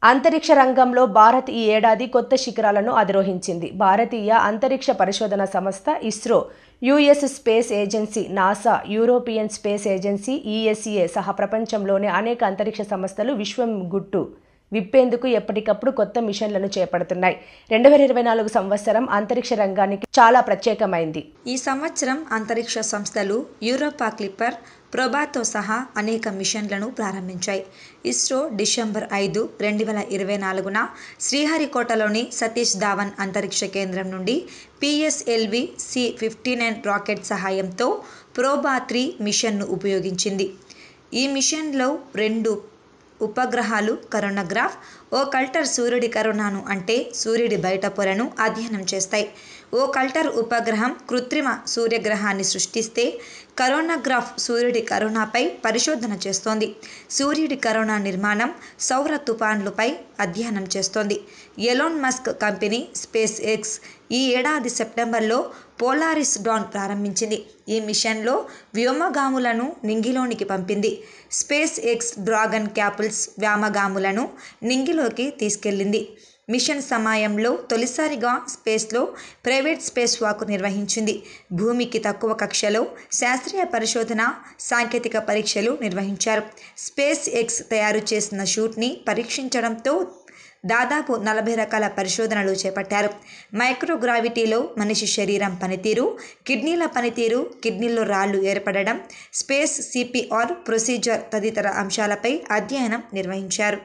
అంతరిక్ష రంగంలో భారత్ ఈ ఏడాది కొత్త శిఖరాలను అధిరోహించింది. భారతీయ అంతరిక్ష పరిశోధన సంస్థ ISRO, US space agency NASA, European space agency ESA సహా ప్రపంచంలోని అనేక అంతరిక్ష సంస్థలు విశ్వం గుట్టు విప్పేందుకు ఎప్పటికప్పుడు కొత్త మిషన్లను చేపడుతున్నాయి. 2024 సంవత్సరం అంతరిక్ష రంగానికి చాలా ప్రత్యేకమైంది. ఈ సంవత్సరం అంతరిక్ష సంస్థలు యూరోపా క్లిప్పర్, ప్రోబాతో సహా అనేక మిషన్లను ప్రారంభించాయి. ఇస్రో డిసెంబర్ 5, 2024న శ్రీహరికోటలోని సతీష్ ధావన్ అంతరిక్ష కేంద్రం నుండి పిఎస్ఎల్వి C-59 రాకెట్ సహాయంతో ప్రోబా-3 మిషన్ను ఉపయోగించింది. ఈ మిషన్లో 2 ఉపగ్రహాలు కరోనాగ్రాఫ్, ఓ కల్టర్ సూర్యుడి కరోనాను అంటే సూర్యుడి బయట పొరను అధ్యయనం చేస్తాయి. ఓ కల్టర్ ఉపగ్రహం కృత్రిమ సూర్యగ్రహాన్ని సృష్టిస్తే కరోనాగ్రాఫ్ సూర్యుడి కరోనాపై పరిశోధన చేస్తోంది. సూర్యుడి కరోనా నిర్మాణం, సౌర తుఫాన్లపై అధ్యయనం చేస్తోంది. Elon Musk company space X ఈ ఏడాది సెప్టెంబర్లో పోలారిస్ డాన్ ప్రారంభించింది. ఈ మిషన్లో వ్యోమగాములను నింగిలోనికి పంపింది. స్పేస్ ఎక్స్ డ్రాగన్ క్యాపుల్స్ వ్యోమగాములను నింగిలోకి తీసుకెళ్లింది. మిషన్ సమయంలో తొలిసారిగా స్పేస్లో ప్రైవేట్ స్పేస్ వాక్ నిర్వహించింది. భూమికి తక్కువ కక్షలో శాస్త్రీయ పరిశోధన, సాంకేతిక పరీక్షలు నిర్వహించారు. స్పేస్ ఎక్స్ తయారు చేసిన షూట్ని పరీక్షించడంతో దాదాపు 40 రకాల పరిశోధనలు చేపట్టారు. మైక్రోగ్రావిటీలో మనిషి శరీరం పనితీరు, కిడ్నీల పనితీరు, కిడ్నీల్లో రాళ్లు ఏర్పడడం, స్పేస్ CPR ప్రొసీజర్ తదితర అంశాలపై అధ్యయనం నిర్వహించారు.